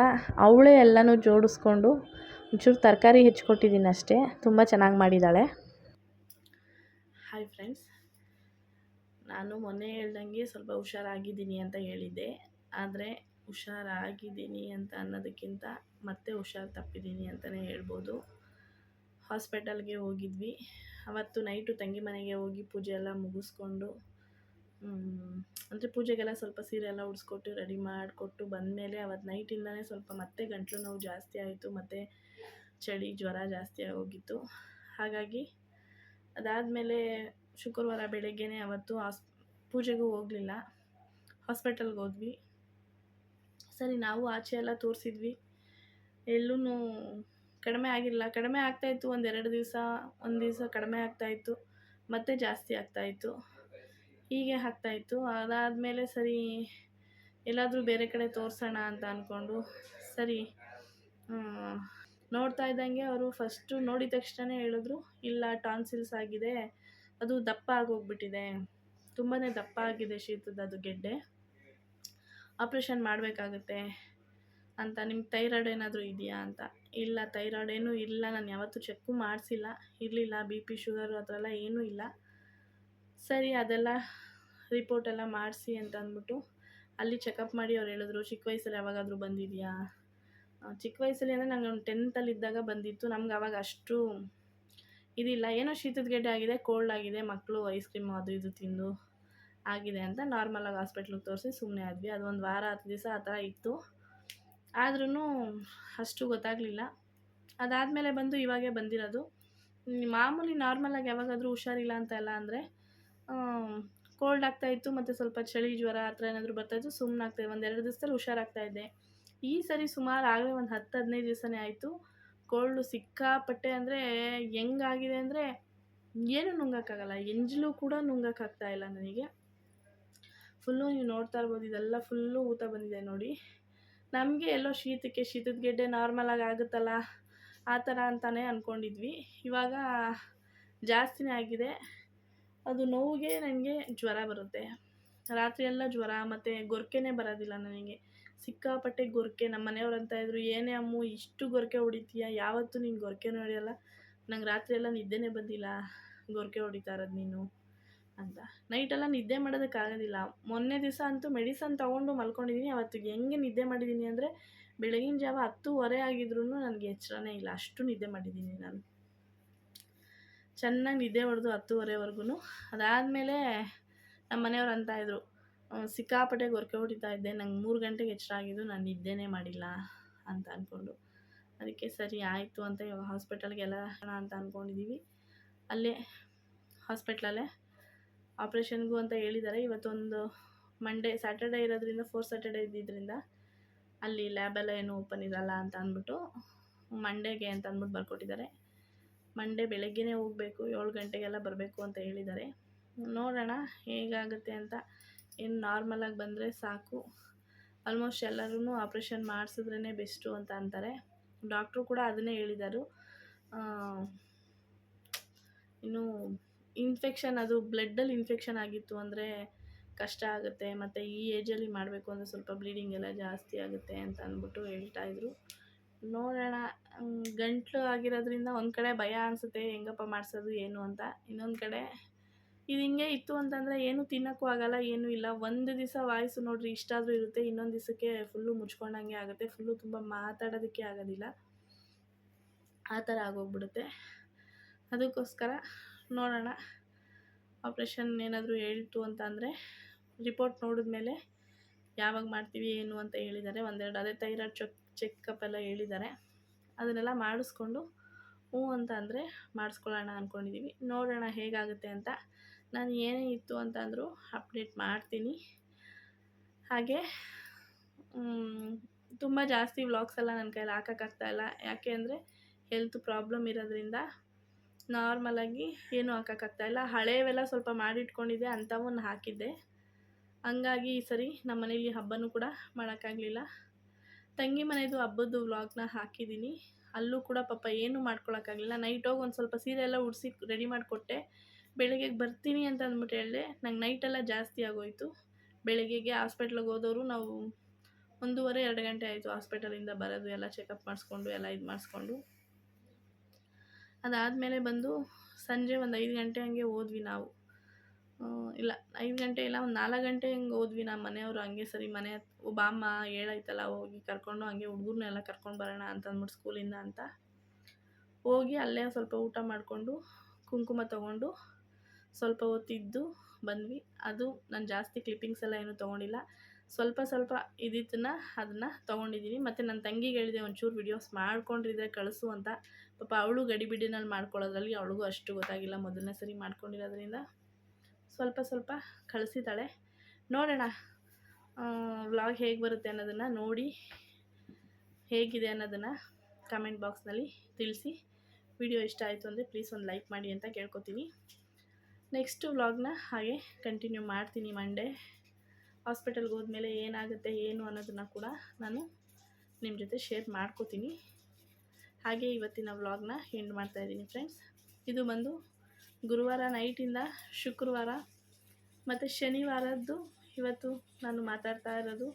ಅವಳೇ ಎಲ್ಲನೂ ಜೋಡಿಸ್ಕೊಂಡು ಒಂಚೂರು ತರಕಾರಿ ಹೆಚ್ಚಿಕೊಟ್ಟಿದ್ದೀನಿ ಅಷ್ಟೇ. ತುಂಬ ಚೆನ್ನಾಗಿ ಮಾಡಿದ್ದಾಳೆ. ಹಾಯ್ ಫ್ರೆಂಡ್ಸ್, ನಾನು ಮೊನ್ನೆ ಹೇಳ್ದಂಗೆ ಸ್ವಲ್ಪ ಹುಷಾರಾಗಿದ್ದೀನಿ ಅಂತ ಹೇಳಿದ್ದೆ. ಆದರೆ ಹುಷಾರಾಗಿದ್ದೀನಿ ಅಂತ ಅನ್ನೋದಕ್ಕಿಂತ ಮತ್ತೆ ಹುಷಾರು ತಪ್ಪಿದ್ದೀನಿ ಅಂತಲೇ ಹೇಳ್ಬೋದು. ಹಾಸ್ಪಿಟಲ್ಗೆ ಹೋಗಿದ್ವಿ. ಅವತ್ತು ನೈಟು ತಂಗಿ ಮನೆಗೆ ಹೋಗಿ ಪೂಜೆ ಎಲ್ಲ ಮುಗಿಸ್ಕೊಂಡು ಅಂದರೆ ಪೂಜೆಗೆಲ್ಲ ಸ್ವಲ್ಪ ಸೀರೆ ಎಲ್ಲ ಉಡಿಸ್ಕೊಟ್ಟು ರೆಡಿ ಮಾಡಿಕೊಟ್ಟು ಬಂದಮೇಲೆ ಅವತ್ತು ನೈಟಿಂದನೇ ಸ್ವಲ್ಪ ಮತ್ತೆ ಗಂಟಲು ನೋವು ಜಾಸ್ತಿ ಆಯಿತು. ಮತ್ತು ಚಳಿ ಜ್ವರ ಜಾಸ್ತಿ ಆಗೋಗಿತ್ತು. ಹಾಗಾಗಿ ಅದಾದಮೇಲೆ ಶುಕ್ರವಾರ ಬೆಳಗ್ಗೆನೇ ಅವತ್ತು ಪೂಜೆಗೂ ಹೋಗಲಿಲ್ಲ, ಹಾಸ್ಪಿಟಲ್ಗೆ ಹೋದ್ವಿ. ಸರಿ, ನಾವು ಆಚೆ ಎಲ್ಲ ತೋರಿಸಿದ್ವಿ, ಎಲ್ಲೂ ಕಡಿಮೆ ಆಗಿಲ್ಲ. ಕಡಿಮೆ ಆಗ್ತಾಯಿತ್ತು, ಒಂದು ದಿವಸ ಕಡಿಮೆ ಆಗ್ತಾಯಿತ್ತು, ಮತ್ತೆ ಜಾಸ್ತಿ ಆಗ್ತಾಯಿತ್ತು, ಹೀಗೆ ಆಗ್ತಾಯಿತ್ತು. ಅದಾದಮೇಲೆ ಸರಿ ಎಲ್ಲಾದರೂ ಬೇರೆ ಕಡೆ ತೋರಿಸೋಣ ಅಂತ ಅಂದ್ಕೊಂಡು ಸರಿ ನೋಡ್ತಾ ಇದ್ದಂಗೆ ಅವರು ಫಸ್ಟು ನೋಡಿದ ತಕ್ಷಣ ಹೇಳಿದ್ರು, ಇಲ್ಲ ಟಾನ್ಸಿಲ್ಸ್ ಆಗಿದೆ, ಅದು ದಪ್ಪ ಆಗೋಗ್ಬಿಟ್ಟಿದೆ, ತುಂಬಾ ದಪ್ಪ ಆಗಿದೆ ಶೀತದ ಅದು ಗೆಡ್ಡೆ, ಆಪ್ರೇಷನ್ ಮಾಡಬೇಕಾಗುತ್ತೆ ಅಂತ. ನಿಮ್ಗೆ ಥೈರಾಯ್ಡ್ ಏನಾದರೂ ಇದೆಯಾ ಅಂತ. ಇಲ್ಲ, ಥೈರಾಯ್ಡ್ ಏನೂ ಇಲ್ಲ, ನಾನು ಯಾವತ್ತೂ ಚೆಕ್ಕು ಮಾಡಿಸಿಲ್ಲ, ಇರಲಿಲ್ಲ. BP ಶುಗರು ಆ ಥರ ಎಲ್ಲ ಏನೂ ಇಲ್ಲ. ಸರಿ, ಅದೆಲ್ಲ ರಿಪೋರ್ಟೆಲ್ಲ ಮಾಡಿಸಿ ಅಂತ ಅಂದ್ಬಿಟ್ಟು ಅಲ್ಲಿ ಚೆಕಪ್ ಮಾಡಿ ಅವ್ರು ಹೇಳಿದ್ರು, ಚಿಕ್ಕ ವಯಸ್ಸಲ್ಲಿ ಯಾವಾಗಾದರೂ ಬಂದಿದೆಯಾ? ಚಿಕ್ಕ ವಯಸ್ಸಲ್ಲಿ ಅಂದರೆ ನಂಗೆ ಒಂದು 10th ಇದ್ದಾಗ ಬಂದಿತ್ತು. ನಮ್ಗೆ ಆವಾಗ ಅಷ್ಟು ಇದಿಲ್ಲ, ಏನೋ ಶೀತದ ಗೆಡ್ಡೆ ಆಗಿದೆ, ಕೋಲ್ಡ್ ಆಗಿದೆ, ಮಕ್ಕಳು ಐಸ್ ಕ್ರೀಮು ಅದು ಇದು ತಿಂದು ಆಗಿದೆ ಅಂತ ನಾರ್ಮಲಾಗಿ ಹಾಸ್ಪಿಟ್ಲಿಗೆ ತೋರಿಸಿ ಸುಮ್ಮನೆ ಆದ್ವಿ. ಅದು ಒಂದು ವಾರ 10 ದಿವಸ ಆ ಥರ ಇತ್ತು. ಆದ್ರೂ ಅಷ್ಟು ಗೊತ್ತಾಗಲಿಲ್ಲ. ಅದಾದಮೇಲೆ ಬಂದು ಇವಾಗೇ ಬಂದಿರೋದು. ಮಾಮೂಲಿ ನಾರ್ಮಲಾಗಿ ಯಾವಾಗಾದರೂ ಹುಷಾರಿಲ್ಲ ಅಂತ ಎಲ್ಲ ಅಂದರೆ ಕೋಲ್ಡ್ ಆಗ್ತಾಯಿತ್ತು, ಮತ್ತು ಸ್ವಲ್ಪ ಚಳಿ ಜ್ವರ ಆ ಥರ ಏನಾದರೂ ಬರ್ತಾಯಿತ್ತು, ಸುಮ್ಮನಾಗ್ತಾಯಿದ್ದೆ. 1-2 ದಿವಸದಲ್ಲಿ ಹುಷಾರಾಗ್ತಾಯಿದ್ದೆ. ಈ ಸರಿ ಸುಮಾರು ಆಗಲೇ ಒಂದು 10-15 ದಿವಸನೇ ಆಯಿತು. ಕೋಲ್ಡು ಸಿಕ್ಕಾಪಟ್ಟೆ, ಅಂದರೆ ಹೆಂಗಾಗಿದೆ ಅಂದರೆ ಏನೂ ನುಂಗೋಕ್ಕಾಗಲ್ಲ, ಎಂಜಲು ಕೂಡ ನುಂಗೋಕ್ಕಾಗ್ತಾಯಿಲ್ಲ ನನಗೆ. ಫುಲ್ಲು ನೀವು ನೋಡ್ತಾ ಇರ್ಬೋದು, ಇದೆಲ್ಲ ಫುಲ್ಲು ಊತ ಬಂದಿದೆ ನೋಡಿ. ನಮಗೆ ಎಲ್ಲೋ ಶೀತದ ಗೆಡ್ಡೆ ನಾರ್ಮಲಾಗಿ ಆಗುತ್ತಲ್ಲ ಆ ಥರ ಅಂತಲೇ ಅಂದ್ಕೊಂಡಿದ್ವಿ. ಇವಾಗ ಜಾಸ್ತಿನೇ ಆಗಿದೆ. ಅದು ನೋವಿಗೆ ನನಗೆ ಜ್ವರ ಬರುತ್ತೆ, ರಾತ್ರಿಯೆಲ್ಲ ಜ್ವರ, ಮತ್ತು ಗೊರಕೆನೇ ಬರೋದಿಲ್ಲ ನನಗೆ, ಸಿಕ್ಕಾಪಟ್ಟೆ ಗೊರಕೆ. ನಮ್ಮ ಮನೆಯವ್ರು ಅಂತ ಇದ್ರು, ಏನೇ ಅಮ್ಮು ಇಷ್ಟು ಗೊರಕೆ ಹೊಡಿತೀಯ, ಯಾವತ್ತೂ ನೀನು ಗೊರಕೆನೂ ಹೊಡೆಯಲ್ಲ, ನಂಗೆ ರಾತ್ರಿಯೆಲ್ಲ ನಿದ್ದೆನೇ ಬಂದಿಲ್ಲ, ಗೊರಕೆ ಹೊಡಿತಾ ಇರೋದು ನೀನು ಅಂತ. ನೈಟೆಲ್ಲ ನಿದ್ದೆ ಮಾಡೋದಕ್ಕಾಗೋದಿಲ್ಲ. ಮೊನ್ನೆ ದಿವಸ ಅಂತೂ ಮೆಡಿಸನ್ ತೊಗೊಂಡು ಮಲ್ಕೊಂಡಿದ್ದೀನಿ. ಅವತ್ತು ಹೆಂಗೆ ನಿದ್ದೆ ಮಾಡಿದ್ದೀನಿ ಅಂದರೆ ಬೆಳಗಿನ ಜಾವ 10:15 ಆಗಿದ್ರೂ ನನಗೆ ಎಚ್ಚರನೇ ಇಲ್ಲ, ಅಷ್ಟು ನಿದ್ದೆ ಮಾಡಿದ್ದೀನಿ ನಾನು. ಚೆನ್ನಾಗಿ ನಿದ್ದೆ ಹೊಡೆದು 10:30ವರೆಗೂ. ಅದಾದಮೇಲೆ ನಮ್ಮ ಮನೆಯವ್ರು ಅಂತಾಯಿದ್ರು, ಸಿಕ್ಕಾಪಟ್ಟೆ ಗೊರಕೆ ಹೊಡಿತಾ ಇದ್ದೆ, ನಂಗೆ 3 ಗಂಟೆಗೆ ಎಚ್ಚರ ಆಗಿದ್ದು, ನಾನು ನಿದ್ದೆನೇ ಮಾಡಿಲ್ಲ ಅಂತ ಅಂದ್ಕೊಂಡು. ಅದಕ್ಕೆ ಸರಿ ಆಯಿತು ಅಂತ ಇವಾಗ ಹಾಸ್ಪಿಟಲ್ಗೆಲ್ಲ ಅಂತ ಅಂದ್ಕೊಂಡಿದ್ದೀವಿ. ಅಲ್ಲೇ ಹಾಸ್ಪಿಟ್ಲಲ್ಲೇ ಆಪ್ರೇಷನ್ಗೂ ಅಂತ ಹೇಳಿದ್ದಾರೆ. ಇವತ್ತೊಂದು ಸ್ಯಾಟರ್ಡೇ ಇರೋದ್ರಿಂದ 4th ಸ್ಯಾಟರ್ಡೇ ಇದ್ದಿದ್ದರಿಂದ ಅಲ್ಲಿ ಲ್ಯಾಬೆಲ್ಲ ಏನೂ ಓಪನ್ ಇರಲ್ಲ ಅಂತ ಅಂದ್ಬಿಟ್ಟು ಮಂಡೇಗೆ ಅಂತ ಅಂದ್ಬಿಟ್ಟು ಬರ್ಕೊಟ್ಟಿದ್ದಾರೆ. ಮಂಡೇ ಬೆಳಗ್ಗೆನೇ ಹೋಗಬೇಕು, 7 ಗಂಟೆಗೆಲ್ಲ ಬರಬೇಕು ಅಂತ ಹೇಳಿದ್ದಾರೆ. ನೋಡೋಣ ಹೇಗಾಗುತ್ತೆ ಅಂತ. ಏನು ನಾರ್ಮಲಾಗಿ ಬಂದರೆ ಸಾಕು. ಆಲ್ಮೋಸ್ಟ್ ಎಲ್ಲರೂ ಆಪ್ರೇಷನ್ ಮಾಡಿಸಿದ್ರೇ ಬೆಸ್ಟು ಅಂತ ಅಂತಾರೆ. ಡಾಕ್ಟ್ರು ಕೂಡ ಅದನ್ನೇ ಹೇಳಿದರು. ಇನ್ನು ಇನ್ಫೆಕ್ಷನ್, ಅದು ಬ್ಲಡ್ಡಲ್ಲಿ ಇನ್ಫೆಕ್ಷನ್ ಆಗಿತ್ತು ಅಂದರೆ ಕಷ್ಟ ಆಗುತ್ತೆ, ಮತ್ತು ಈ ಏಜಲ್ಲಿ ಮಾಡಬೇಕು ಅಂದರೆ ಸ್ವಲ್ಪ ಬ್ಲೀಡಿಂಗ್ ಎಲ್ಲ ಜಾಸ್ತಿ ಆಗುತ್ತೆ ಅಂತ ಅಂದ್ಬಿಟ್ಟು ಹೇಳ್ತಾಯಿದ್ರು. ನೋಡೋಣ. ಗಂಟ್ಲು ಆಗಿರೋದ್ರಿಂದ ಒಂದು ಕಡೆ ಭಯ ಅನಿಸುತ್ತೆ, ಹೆಂಗಪ್ಪ ಮಾಡಿಸೋದು ಏನು ಅಂತ. ಇನ್ನೊಂದು ಕಡೆ ಇದು ಹಿಂಗೆ ಇತ್ತು ಅಂತಂದರೆ ಏನೂ ತಿನ್ನೋಕ್ಕೂ ಆಗೋಲ್ಲ, ಏನೂ ಇಲ್ಲ. ಒಂದು ದಿವಸ ವಾಯ್ಸು ನೋಡಿರಿ ಇಷ್ಟಾದರೂ ಇರುತ್ತೆ, ಇನ್ನೊಂದು ದಿವಸಕ್ಕೆ ಫುಲ್ಲು ಮುಚ್ಕೊಂಡಂಗೆ ಆಗುತ್ತೆ, ಫುಲ್ಲು ತುಂಬ ಮಾತಾಡೋದಕ್ಕೆ ಆಗೋದಿಲ್ಲ, ಆ ಥರ ಆಗೋಗ್ಬಿಡುತ್ತೆ. ಅದಕ್ಕೋಸ್ಕರ ನೋಡೋಣ. ಆಪ್ರೇಷನ್ ಏನಾದರೂ ಹೇಳ್ತು ಅಂತ ಅಂದರೆ ರಿಪೋರ್ಟ್ ನೋಡಿದ್ಮೇಲೆ ಯಾವಾಗ ಮಾಡ್ತೀವಿ ಏನು ಅಂತ ಹೇಳಿದ್ದಾರೆ. ಒಂದೆರಡು ಅದೇ ಥೈರಾಯ್ಡ್ ಚೆಕಪ್ ಎಲ್ಲ ಹೇಳಿದ್ದಾರೆ. ಅದನ್ನೆಲ್ಲ ಮಾಡಿಸ್ಕೊಂಡು ಹ್ಞೂ ಅಂತ ಅಂದರೆ ಮಾಡಿಸ್ಕೊಳ್ಳೋಣ ಅಂದ್ಕೊಂಡಿದ್ದೀವಿ. ನೋಡೋಣ ಹೇಗಾಗುತ್ತೆ ಅಂತ. ನಾನು ಏನೇ ಇತ್ತು ಅಂತ ಅಂದರೂ ಅಪ್ಡೇಟ್ ಮಾಡ್ತೀನಿ. ಹಾಗೆ ತುಂಬ ಜಾಸ್ತಿ ವ್ಲಾಗ್ಸ್ ಎಲ್ಲ ನನ್ನ ಕೈಯಲ್ಲಿ ಹಾಕೋಕ್ಕಾಗ್ತಾಯಿಲ್ಲ. ಯಾಕೆ ಅಂದರೆ ಹೆಲ್ತ್ ಪ್ರಾಬ್ಲಮ್ ಇರೋದ್ರಿಂದ ನಾರ್ಮಲಾಗಿ ಏನೂ ಹಾಕೋಕ್ಕಾಗ್ತಾಯಿಲ್ಲ. ಹಳೆಯವೆಲ್ಲ ಸ್ವಲ್ಪ ಮಾಡಿಟ್ಕೊಂಡಿದ್ದೆ, ಅಂಥವನ್ನು ಹಾಕಿದ್ದೆ. ಹಂಗಾಗಿ ಈ ಸರಿ ನಮ್ಮ ಮನೇಲಿ ಹಬ್ಬನೂ ಕೂಡ ಮಾಡೋಕ್ಕಾಗಲಿಲ್ಲ. ತಂಗಿ ಮನೆಯದು ಹಬ್ಬದ್ದು ವ್ಲಾಗ್ನ ಹಾಕಿದ್ದೀನಿ. ಅಲ್ಲೂ ಕೂಡ ಪಾಪ ಏನೂ ಮಾಡ್ಕೊಳಕ್ಕಾಗಲಿಲ್ಲ. ನೈಟ್ ಹೋಗಿ ಒಂದು ಸ್ವಲ್ಪ ಸೀರೆ ಎಲ್ಲ ಉಡಿಸಿ ರೆಡಿ ಮಾಡಿಕೊಟ್ಟೆ. ಬೆಳಗ್ಗೆಗೆ ಬರ್ತೀನಿ ಅಂತ ಅಂದ್ಬಿಟ್ಟು ಹೇಳಿದೆ. ನಂಗೆ ನೈಟೆಲ್ಲ ಜಾಸ್ತಿ ಆಗೋಯಿತು. ಬೆಳಗ್ಗೆಗೆ ಹಾಸ್ಪಿಟ್ಲಿಗೆ ಹೋದವರು ನಾವು 1:30-2 ಗಂಟೆ ಆಯಿತು ಹಾಸ್ಪಿಟಲಿಂದ ಬರೋದು, ಎಲ್ಲ ಚೆಕಪ್ ಮಾಡಿಸ್ಕೊಂಡು ಎಲ್ಲ ಇದು ಮಾಡಿಸ್ಕೊಂಡು. ಅದಾದಮೇಲೆ ಬಂದು ಸಂಜೆ ಒಂದು 5 ಗಂಟೆ ಹಂಗೆ ಹೋದ್ವಿ ನಾವು. ಇಲ್ಲ 5 ಗಂಟೆ ಇಲ್ಲ, ಒಂದು 4 ಗಂಟೆ ಹಂಗೆ ಹೋದ್ವಿ ನಮ್ಮ ಮನೆಯವರು. ಹಂಗೆ ಸರಿ ಮನೆ ಬಾಮ್ಮ ಹೇಳಾಯ್ತಲ್ಲ, ಹೋಗಿ ಕರ್ಕೊಂಡು ಹಂಗೆ ಹುಡುಗರನ್ನೆಲ್ಲ ಕರ್ಕೊಂಡು ಬರೋಣ ಅಂತ ಅಂದ್ಬಿಟ್ಟು ಸ್ಕೂಲಿಂದ ಅಂತ ಹೋಗಿ ಅಲ್ಲೇ ಸ್ವಲ್ಪ ಊಟ ಮಾಡಿಕೊಂಡು ಕುಂಕುಮ ತೊಗೊಂಡು ಸ್ವಲ್ಪ ಹೊತ್ತಿದ್ದು ಬಂದ್ವಿ. ಅದು ನಾನು ಜಾಸ್ತಿ ಕ್ಲಿಪ್ಪಿಂಗ್ಸ್ ಎಲ್ಲ ಏನೂ ತೊಗೊಂಡಿಲ್ಲ, ಸ್ವಲ್ಪ ಸ್ವಲ್ಪ ಇದಿತ್ತನ್ನ ಅದನ್ನು ತೊಗೊಂಡಿದ್ದೀನಿ. ಮತ್ತು ನನ್ನ ತಂಗಿಗೆ ಹೇಳಿದೆ ಒಂಚೂರು ವೀಡಿಯೋಸ್ ಮಾಡ್ಕೊಂಡಿದ್ರೆ ಕಳಿಸು ಅಂತ. ಪಾಪ ಅವಳು ಗಡಿಬಿಡಿನಲ್ಲಿ ಮಾಡ್ಕೊಳ್ಳೋದ್ರಲ್ಲಿ ಅವಳಿಗೂ ಅಷ್ಟು ಗೊತ್ತಾಗಿಲ್ಲ, ಮೊದಲನೇ ಸರಿ ಮಾಡ್ಕೊಂಡಿರೋದ್ರಿಂದ ಸ್ವಲ್ಪ ಸ್ವಲ್ಪ ಕಳಿಸಿದ್ದಾಳೆ. ನೋಡೋಣ ವ್ಲಾಗ್ ಹೇಗೆ ಬರುತ್ತೆ ಅನ್ನೋದನ್ನು ನೋಡಿ, ಹೇಗಿದೆ ಅನ್ನೋದನ್ನು ಕಮೆಂಟ್ ಬಾಕ್ಸ್ನಲ್ಲಿ ತಿಳಿಸಿ. ವಿಡಿಯೋ ಇಷ್ಟ ಆಯಿತು ಅಂದರೆ ಪ್ಲೀಸ್ ಒಂದು ಲೈಕ್ ಮಾಡಿ ಅಂತ ಕೇಳ್ಕೊತೀನಿ. ನೆಕ್ಸ್ಟು ವ್ಲಾಗ್ನ ಹಾಗೆ ಕಂಟಿನ್ಯೂ ಮಾಡ್ತೀನಿ. ಮಂಡೇ ಹಾಸ್ಪಿಟಲ್ಗೆ ಹೋದ್ಮೇಲೆ ಏನಾಗುತ್ತೆ ಏನು ಅನ್ನೋದನ್ನು ಕೂಡ ನಾನು ನಿಮ್ಮ ಜೊತೆ ಶೇರ್ ಮಾಡ್ಕೋತೀನಿ. ಹಾಗೆ ಇವತ್ತಿನ ವ್ಲಾಗ್ನ ಎಂಡ್ ಮಾಡ್ತಾಯಿದ್ದೀನಿ ಫ್ರೆಂಡ್ಸ್. ಇದು ಬಂದು ಗುರುವಾರ ನೈಟಿಂದ ಶುಕ್ರವಾರ ಮತ್ತು ಶನಿವಾರದ್ದು ಇವತ್ತು ನಾನು ಮಾತಾಡ್ತಾ ಇರೋದು.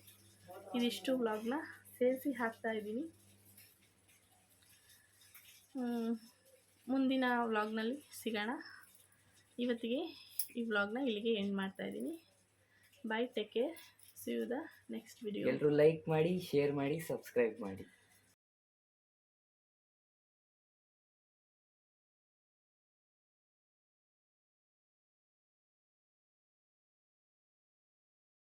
ಇದಿಷ್ಟು ವ್ಲಾಗ್ನ ಸೇರಿಸಿ ಹಾಕ್ತಾಯಿದ್ದೀನಿ. ಮುಂದಿನ ವ್ಲಾಗ್ನಲ್ಲಿ ಸಿಗೋಣ. ಇವತ್ತಿಗೆ ಈ ವ್ಲಾಗ್ನ ಇಲ್ಲಿಗೆ ಎಂಡ್ ಮಾಡ್ತಾಯಿದ್ದೀನಿ. Bye, take care, see you the next video. ಎಲ್ಲರೂ ಲೈಕ್ ಮಾಡಿ, ಶೇರ್ ಮಾಡಿ, ಸಬ್ಸ್ಕ್ರೈಬ್ ಮಾಡಿ.